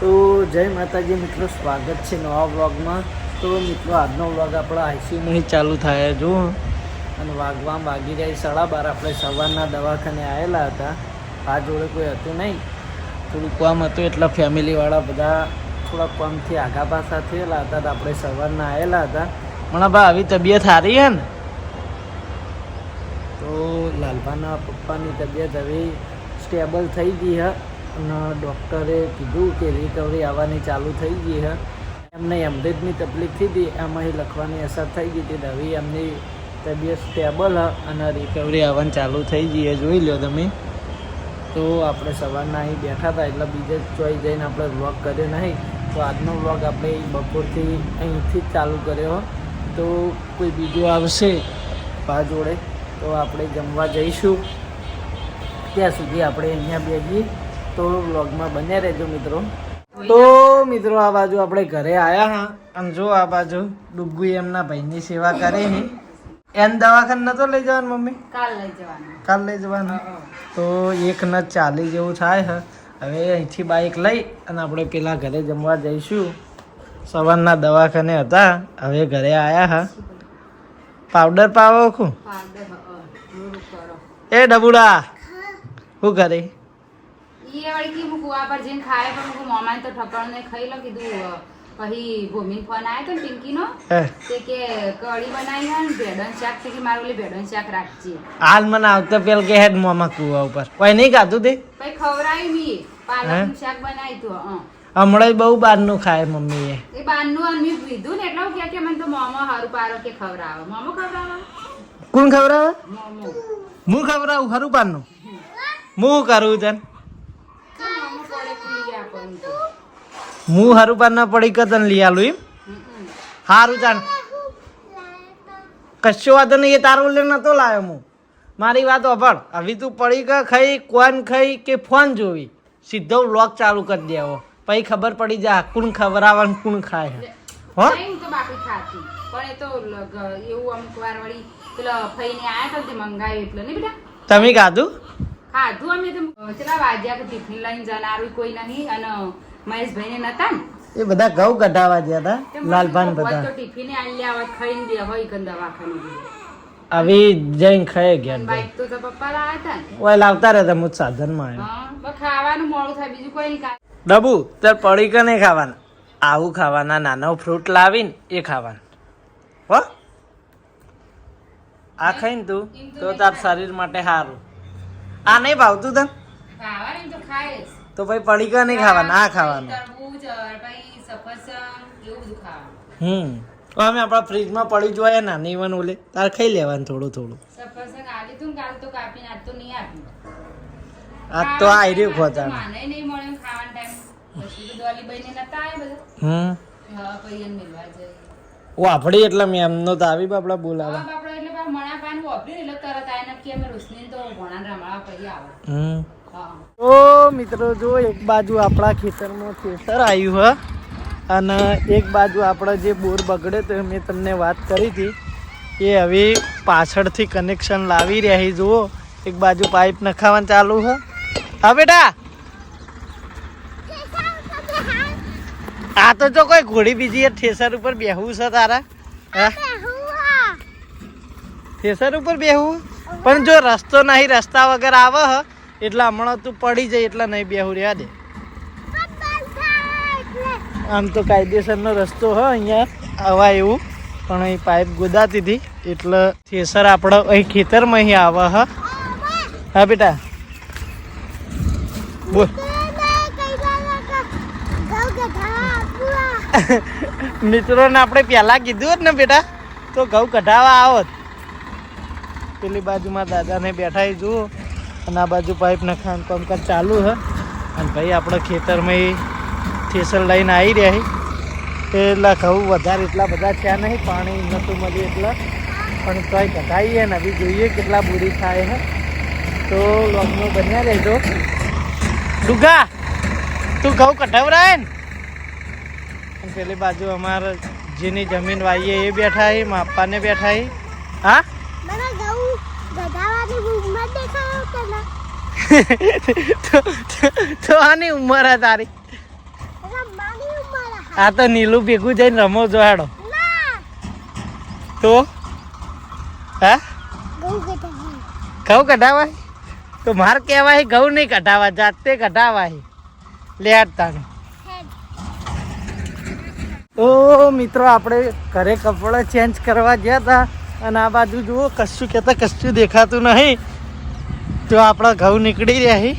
તો જય માતાજી મિત્રો, સ્વાગત છે નવા વ્લોગમાં। તો મિત્રો આજનો વ્લોગ આપણા આઈસીયુમાં ચાલુ થાય જો, અને વાગી જાય 12:30। આપણે સવારના દવાખાને આવેલા હતા। આ જોડે કોઈ હતું નહીં, થોડું કામ હતું એટલે ફેમિલીવાળા બધા થોડા કામથી આગા પાછા થયેલા હતા। તો આપણે સવારના આવેલા હતા। મણાભા આવી તબિયત સારી હે ને? તો લાલભાના પપ્પાની તબિયત હવે સ્ટેબલ થઈ ગઈ છે, અને ડૉક્ટરે કીધું કે રિકવરી આવવાની ચાલુ થઈ ગઈ છે। એમને એમરેજની તકલીફ થઈ હતી, એમાં લખવાની અસર થઈ ગઈ હતી। હવે એમની તબિયત સ્ટેબલ છે અને રિકવરી આવવાની ચાલુ થઈ ગઈ છે, જોઈ લો તમે। તો આપણે સવારના અહીં બેઠા હતા એટલે બીજે ચોઈ જઈને આપણે વ્લોગ કર્યો નહીં। તો આજનો વ્લોગ આપણે બપોરથી અહીંથી જ ચાલુ કર્યો। તો કોઈ બીજું આવશે પા જોડે તો આપણે જમવા જઈશું, ત્યાં સુધી આપણે અહીંયા બેસીએ। તો વ્લોગમાં બન્યા રહેજો મિત્રો। તો મિત્રો આ બાજુ આપણે ઘરે આવ્યા હા, અને જો આ બાજુ ડુગ્ગુ એમના ભાઈની સેવા કરે છે। એને દવાખાને નતો લઈ જવાનું મમ્મી? કાલ લઈ જવાનું। તો 1:40 જેવું થાય છે। હવે અહીંથી બાઇક લઈ અને આપણે પેલા ઘરે જમવા જઈશું। સવારના દવાખાને હતા, હવે ઘરે આવ્યા હા। પાવડર પાવો ખું એ ડબુડા શું કરે? પછી ભૂમિ ફોન આવ્યો તો પિંકીનો તે કે કઢી બનાવી હે ને ભેડન શાક થી મારું ઓલી ભેડન શાક રાખજે। હાલ મને આવતા પેલ કે હેડ મોમાં કુવા ઉપર કોઈ નહીં ખાધું તે પછી ખવરાવી મી પાલકનું શાક બનાવી તો હમણાં બહુ બહારનું ખાય મમ્મી એ બહારનું અને મેં પીધું ને એટલે કે મને તો મોમો હારું પારો કે ખવરાવે। મોમો ખવરાવે? કોણ ખવરાવે? મોમો હું ખવરાવું ખરું પારનું? હું કરું તને મોમો પડે પી આપણ તો હું હારું પાર ના પડી કે તને લઈ આલું એમ? હારું તાન કશો વાતો નહીં, એ તારું લે નતો લાવ્યો હું। મારી વાત સાંભળ, હવે તું પડી કે ખાઈ કોણ ખાઈ કે ફોન જોવી, સીધો વ્લોગ ચાલુ કરી દેવો, પછી ખબર પડી જાય કોણ ખવરાવે કોણ ખાય। હો નહીં તો બાકી ખાતી, પણ એ તો એવું અમુક વાર વળી પેલા ફઈને આયા તો તે મંગાવ્યું એટલે નહીં બેટા? તમે ખાધું? ખાધું અમે તો ચલા વાજ્યા કે ટિફિન લઈને જનારું કોઈ નહીં, અને મહેશભાઈ ને નતા ને એ બધા ઘઉં કઢાવા ગયા હતા લાલભાન બધા, તો ટિફિને આલ્યા આવત ખાઈને દે હોય કે દવાખાને હવે જઈને ખાઈ ગયા। બાઈક તો પપ્પા લાવ્યા હતા ને, ઓય લાવતા રહેતા, હું સાધનમાં આવ્યો। હા બસ ખાવાનું મોડું થાય, બીજું કોઈ નહીં ડબુ તાર પડી કે નહીં ખાવાના? આવું ખાવાના, નાનો ફ્રૂટ લાવીને એ ખાવાનું હો। આ ખાઈને તું તો તાર શરીર માટે સારું। આ નહીં ભાવતું તને ખાવાનું તો ખાય તો ભાઈ પડી કે નહીં ખાવાના, આ ખાવાનું। તરબૂચ પછી સફરજન એવું બધું ખાવાનું। અમે આપણા ફ્રીજમાં પડી જોઈએ નાની વન ઓલે, તાર ખાઈ લેવાનું થોડું થોડું। સફરજન આલી તું કાલ તો કાપીને આજ તો નહીં આપ્યું, આજ તો આવી રહ્યું ખોતા માને નહીં મળ્યું ખાવાનો ટાઈમ। પછી તો દોલી બઈને નતા આવ્યા બધા, હા પછી એને મિલવા જઈએ વાફડી એટલે મેં એમનો તો આવી બાપડા બોલાવા બાપડો એટલે મણા પાન વાપરી એટલે તરત આઈને કે અમે રોશની તો ભણા રમાવા પછી આવે। તો મિત્રો જો એક બાજુ આપણા ખેતરમાં ખેતર આવ્યું હ, અને એક બાજુ આપણે જે બોર બગડે તો મેં તમને વાત કરી હતી એ હવે પાછળથી કનેક્શન લાવી રહ્યા જુઓ। એક બાજુ પાઇપ નખાવાનું ચાલુ હ। હા બેટા, આ તો જો કોઈ ઘોડી બીજી ઠેસર ઉપર બેહવું છે તારા? ઠેસર ઉપર બેહવું? પણ જો રસ્તો નહીં, રસ્તા વગર આવે હ એટલે હમણાં તું પડી જાય એટલે નહીં બેહું, રહ્યા દે। આમ તો કાયદેસરનો રસ્તો હ અહીંયા આવા એવું, પણ અહીં પાઇપ ગોદાતી હતી એટલે થેસર આપણે અહીં ખેતરમાં અહીં આવે હ। હા બેટા બોલ। મિત્રોને આપણે પહેલા કીધું હોત ને બેટા તો ઘઉં કઢાવા આવત। પેલી બાજુમાં દાદાને બેઠા જુઓ, અને આ બાજુ પાઇપ નખાવાનું કામકાજ ચાલુ છે। અને ભાઈ આપણે ખેતરમાં થેસર લઈને આવી રહ્યા એટલે ઘઉં વધારે એટલા બધા થયા નહીં, પાણી નહોતું મળ્યું એટલે, પણ તોય કઢાવીએ ને હવે જોઈએ કેટલા બુરી થાય છે। તો લોગમાં બન્યા રહેજો। ડુગા તું ઘઉં કઢાવરાય ને? પેલી બાજુ અમારે જેની જમીન વાઈએ એ બેઠા છે, માપાને બેઠા છે। હા તો આની ઉંમર હે તારી? આ તો નીલું ભેગું જઈને રમો જો હેડો તો હા ઘઉં કઢાવાય તો માર કહેવાય ઘઉં નહીં કઢાવા જાતે કઢાવાય લે તાનું તો મિત્રો આપણે ઘરે કપડાં ચેન્જ કરવા ગયા હતા અને આ બાજુ જુઓ કશું કહેતા કશું દેખાતું નહીં જો આપણા ઘઉં નીકળી રહ્યા છે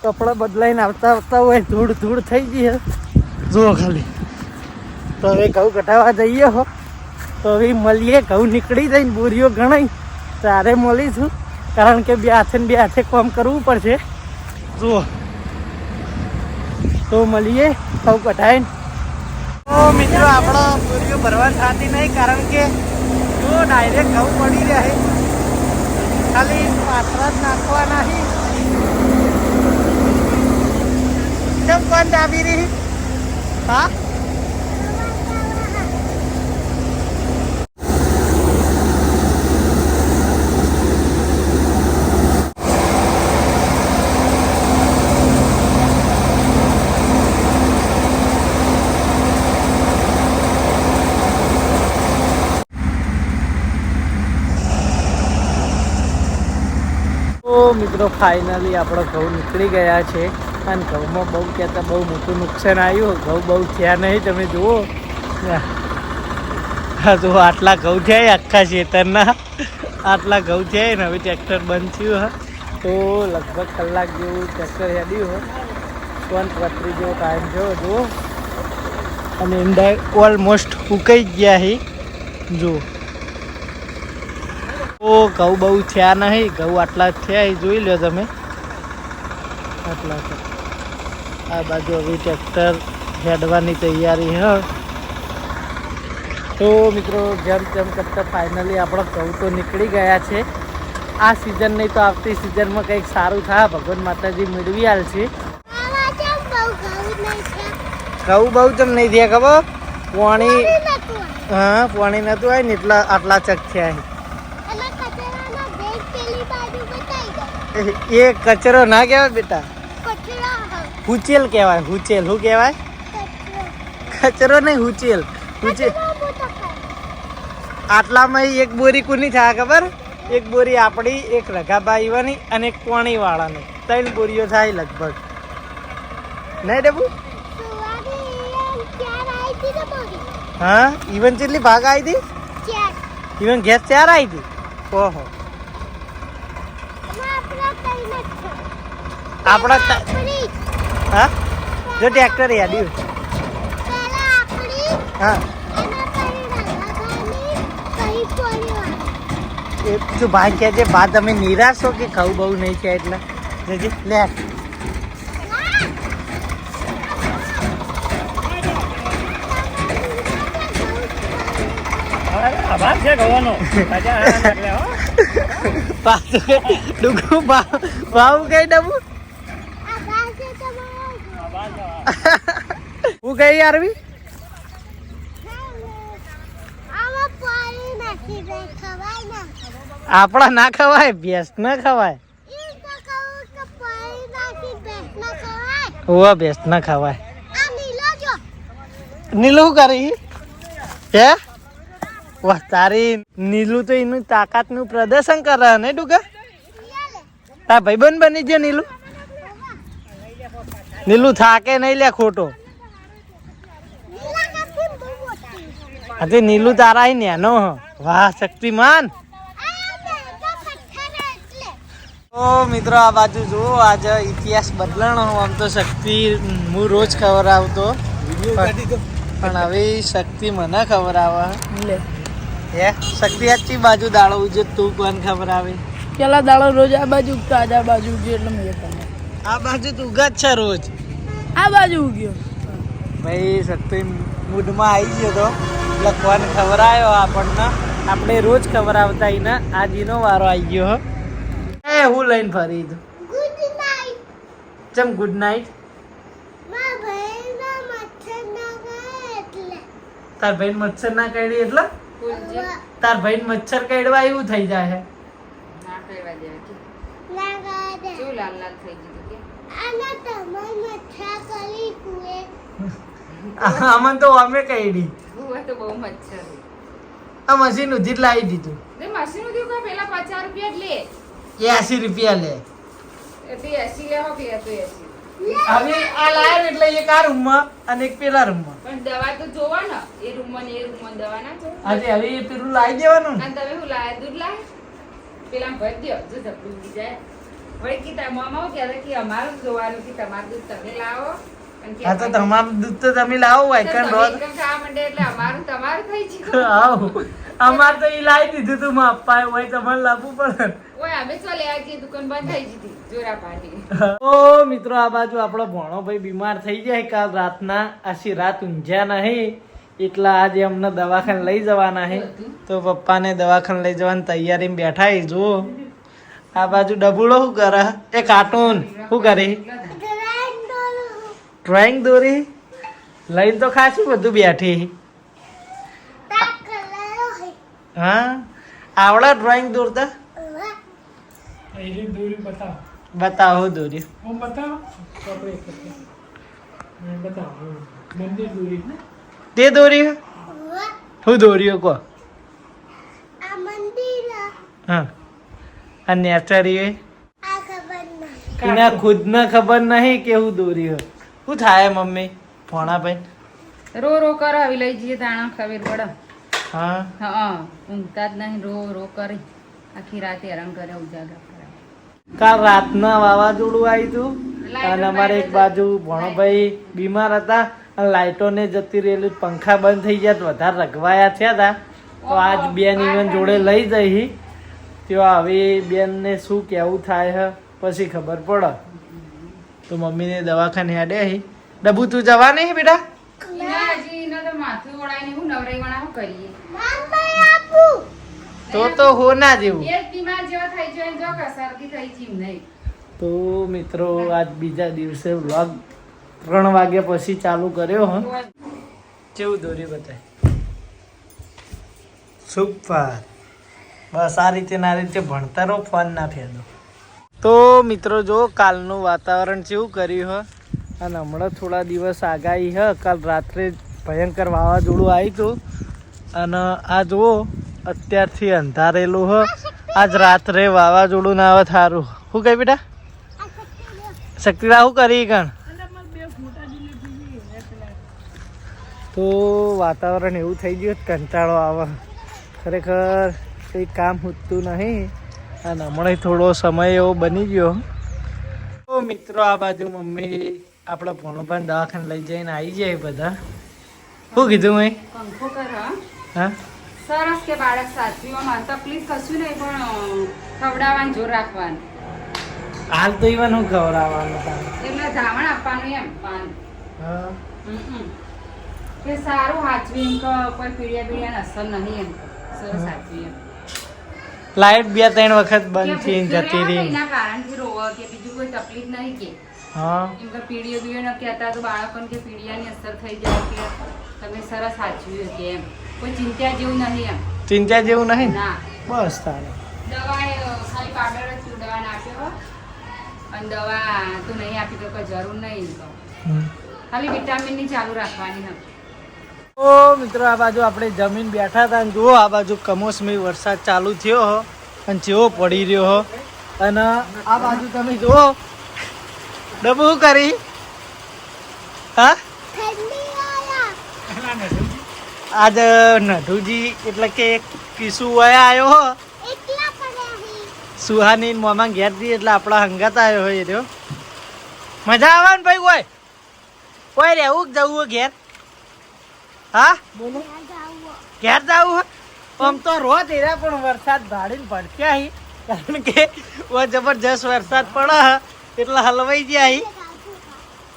કપડાં બદલાઈને આવતા આવતા હોય ધૂળ ધૂળ થઈ ગઈ જુઓ ખાલી તો હવે ઘઉં કઢાવવા જઈએ હો તો હવે મળીએ ઘઉં નીકળી જઈને બોરીઓ ગણાય ત્યારે મળીશું કારણ કે બે હાથે કામ કરવું પડશે જુઓ તો મળીએ ઘઉં કઢાવીને તો મિત્રો આપણો બોરીઓ ભરવા થતી નહીં કારણ કે જો ડાયરેક્ટ ઘઉં પડી રહ્યા છે ખાલી પાથરા જ નાખવાના છે કેમ કોણ દાબી રહી હા મિત્રો ફાઇનલી આપણો ઘઉં નીકળી ગયા છે અને ઘઉંમાં બહુ કહેતા બહુ મોટું નુકસાન આવ્યું ઘઉં બહુ થયા નહીં તમે જુઓ હા જુઓ આટલા ઘઉં થયા આખા ખેતરના આટલા ઘઉં થયા ને હવે ટ્રેક્ટર બંધ થયું હા તો લગભગ કલાક જેવું ટ્રેક્ટર હેડ્યું હોય 1:35 જેવો ટાઈમ થયો જુઓ અને ઈંડા ઓલમોસ્ટ ફૂંકાઈ ગયા છે જુઓ ઓ ઘઉં બહુ થયા નહીં ઘઉં આટલા જ થયા એ જોઈ લો તમે આટલા આ બાજુ હવે ટ્રેક્ટર હેડવાની તૈયારી હ તો મિત્રો જેમ તેમ કરતાં ફાઇનલી આપણા ઘઉં તો નીકળી ગયા છે આ સિઝન નહીં તો આવતી સિઝનમાં કંઈક સારું થાય ભગવાન માતાજી મેળવી આલશે ઘઉં બહુ જેમ નહીં થયા ખબર પાણી હા પાણી નતું હોય ને એટલા આટલા ચક થયા એ કચરો ના કહેવાય બેટા હુચેલ કહેવાય હુચેલ શું કહેવાય કચરો નહીં હુચેલ હુચેલ આટલામાં એક બોરી કોની થાય ખબર એક બોરી આપણી એક રઘાબાઈવાની અને એક પોણી વાળાની 3 બોરીઓ થાય લગભગ નહીં ડબુ હા ઇવન કેટલી ભાગ આવી હતી ઇવન ગેસ 4 આવી હતી ઓહો આપણા હા જો ટ્રેક્ટર યાદ્યું હા એ શું ભાઈ કહે છે બા તમે નિરાશ છો કે ખાવું બહુ નહીં છે એટલે જજી લે આભાર છે ગવાનો ભાવ કઈ ડબુ હું કઈ આરવી આપડા ના ખવાય ભેંસ ના ખવાય ઓવા ભેંસ ના ખવાય નીલું કરી હે વાહ તારી નીલું તો એનું તાકાત નું પ્રદર્શન કરે ને ડુગા તાર ભાઈબંધ બની ગયો નીલું નીલું થાકે નહીં લે ખોટો આજે નીલું તારા નેનો વાહ શક્તિમાન તો મિત્રો આ બાજુ જુઓ આજે ઇતિહાસ બદલાણો આમ તો શક્તિ હું રોજ ખબર આવતો પણ હવે શક્તિ મને ખબર આવે હે શક્તિ આછી બાજુ દાડો ઉજે તું કોણ ખબર આવે પેલા દાડો રોજ આ બાજુ ઉગતો આજે આ બાજુ ઉગ્યો એટલે મેં તમને આ બાજુ તું ઉગત છે રોજ આ બાજુ ઉગ્યો ભાઈ શક્તિ મૂડમાં આવી ગયો તો લખવાની ખબર આવ્યો આપણને આપણે રોજ ખબર આવતા એના આજ એનો વારો આવી ગયો હે હું લઈને ફરી તું ગુડ નાઈટ ચમ ગુડ નાઈટ માં ભાઈના મચ્છર ના ગયે એટલે તાર ભાઈ મચ્છર ના કાઢી એટલે તાર ભાઈ મચ્છર કાઢવા એવું થઈ જાય ના કરવા દે ના ગયે શું લાલ લાલ થઈ ગયું કે આના તમાર મચ્છર કરી કુએ આમાં તો અમે કઈડી ભૂવા તો બહુ મચ્છર આ મશીન ઉધી જ લાવી દીધું તે મશીન ઉધી કા પેલા 50 રૂપિયા જ લે 80 રૂપિયા લે તે 80 લેવા કે તો 80 હવે આ લાવ્યો એટલે એક આ રૂમમાં અને એક પેલા રૂમમાં પણ દવા તો જોવા ને એ રૂમમાં ને એ રૂમમાં દવા ના જો આજે હવે એ પેલું લાવી દેવાનું ને અને તમે હું લાયા દૂધ લાય પેલા ભર દ્યો જો ઝપડું ઉડી જાય વળી કીધા મામા કહેતા કે અમારું જોવાનું કે તમારું દૂધ તમે લાવો અને હા તો તમારું દૂધ તો તમે લાવો હોય કણ રોજ ખાવા માંડે એટલે અમારું તમારું થઈ ગયું આવો અમાર તો ઈ લાવી દીધું તું માં પપ્પાએ હોય તમારે લાવવું પડે ઓય અમે તો લેવા ગઈ દુકાન બંધ થઈ ગઈ જોરા પાણી ઓ મિત્રો આ બાજુ આપણો ભણો ભાઈ બીમાર થઈ જાય કાલ રાતના આછી રાત ઊંઝ્યા નહીં એટલા આજે અમને દવાખાને લઈ જવાના છે તો પપ્પાને દવાખાને લઈ જવાની તૈયારીમાં બેઠા છે જુઓ આ બાજુ ડબુડો શું કરે એ કાર્ટૂન શું કરે ડ્રોઈંગ દોરી લઈને તો ખાસું બધું બેઠી હા આવડે ડ્રોઈંગ દોરતા બતાવો દોરી તે દોરી હું દોર્યો કો હા આ નેચરી એના ખુદને ખબર નહીં કે હું દોર્યો શું થાય મમ્મી ભોણા ભાઈ રો રો કરો આવી લઈ જઈએ તાણા ખબર પડે હા હા ઊંઘતા જ નહીં રો રો કરી આખી રાતે હેરાન કરે ઉજાગર કરે કાલ રાતના વાવાઝોડું આવ્યું હતું અને અમારે એક બાજુ ભણોભાઈ બીમાર હતા અને લાઇટો ને જતી રહેલી પંખા બંધ થઈ ગયા તો વધારે રગવાયા થયા હતા તો આજ બેન ઇવન જોડે લઈ જઈ તો હવે બેનને શું કેવું થાય છે પછી ખબર પડે તો મમ્મીને દવાખાને હેડે ડબુ તું જવા નહીં બેટા હજી એનો તો માથું ઓળાઈને હું નવરાઈ વણા કરીએ તો હો ના જેવું એ બીમાર જેવો થઈ જાય જો કે શરદી થઈ જીમ નહીં તો મિત્રો આજ બીજા દિવસે વ્લોગ 3 વાગ્યા પછી ચાલુ કર્યો હ કેવું દોરી બતાય સુપર બસ આ રીતે ના રીતે ભણતા રહો ફોન ના ફેંદો તો મિત્રો જો કાલનું વાતાવરણ કેવું કર્યું હ અને હમણાં થોડા દિવસ આગાહી હ કાલ રાત્રે ભયંકર વાવાઝોડું આવ્યું હતું અને આ જુઓ અત્યારથી અંધારેલું હ આજ રાત્રે વાવાઝોડું ના આવે થારું શું કહે બેટા શક્તિલા શું કરી કણ તો વાતાવરણ એવું થઈ ગયું કંટાળો આવે ખરેખર કંઈ કામ હોતું નહીં અને હમણાં થોડો સમય એવો બની ગયો તો મિત્રો આ બાજુ મમ્મી આપણા ભણોભાઈ દવાખાને લઈ જઈને આવી જાય બધા શું કીધું મેં પંખો કર હા સરસ કે બાળક સાચવીમાં તકલીફ કશું નહીં પણ ખવડાવવાનું જોર રાખવાનું હાલ તો ઈવન હું ખવડાવવાનું તારે એટલે ધાવણ આપવાનું એમ પાન હા કે સારું સાચવી એમ કે કોઈ પીડિયા પીડિયાને અસર નહીં એમ સરસ સાચવી એમ લાઈટ 2-3 વખત બંધ કે થઈને જતી રહી એના કારણથી રોવા કે બીજું કોઈ તકલીફ નહીં કે હા એમ કે પીડીઓ બીડીઓ ન કહેતા તો બાળકોને કે પીડિયાની અસર થઈ જાય કે તમે સરસ સાચવ્યું કે એમ કોઈ ચિંતા જેવું નહીં એમ ચિંતા જેવું નહીં ને? ના બસ તારે દવા ખાલી પાવડર જ તું દવા નાખ્યો અને દવા તું નહીં આપી તો કોઈ જરૂર નહીં તો ખાલી વિટામિનની ચાલુ રાખવાની હતી ઓ મિત્રો આ બાજુ આપણે જમીન બેઠા હતા અને જુઓ આ બાજુ કમોસમી વરસાદ ચાલુ થયો હો અને જેવો પડી રહ્યો હો અને આ બાજુ તમે જુઓ ડબુ શું કરી હા આજ નઢુજી એટલે કે કિસુ વયા આવ્યો હો સુહાની મોમાં ઘેર દી એટલે આપણા હંગાત આવ્યો હોય એ રહ્યો મજા આવે ને ભાઈ કોઈ રહેવું જવું ઘેર હા બોલો ઘેર જવું આમ તો રોજ એરા પણ વરસાદ ધાડીને પડ્યા હી કારણ કે જબરજસ્ત વરસાદ પડે એટલે હલવાઈ ગયા હી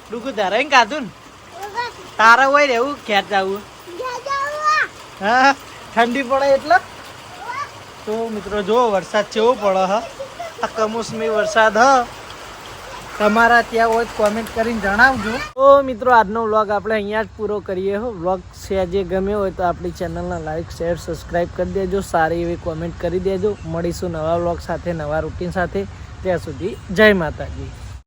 ડૂકું ધરાઈને કાઢું ને તારે હોય રહેવું ઘેર જવું હા ઠંડી પડે એટલે તો મિત્રો જો વરસાદ કેવો પડે હ આ કમોસમી વરસાદ હ તમારા ત્યાં હોય કોમેન્ટ કરીને જણાવજો તો મિત્રો આજનો વ્લોગ આપણે અહીંયા જ પૂરો કરીએ હો વ્લોગ જે ગમ્યો હોય તો આપણી ચેનલને લાઈક શેર સબસ્ક્રાઈબ કરી દેજો સારી એવી કોમેન્ટ કરી દેજો મળીશું નવા વ્લોગ સાથે નવા રૂટીન સાથે ત્યાં સુધી જય માતાજી.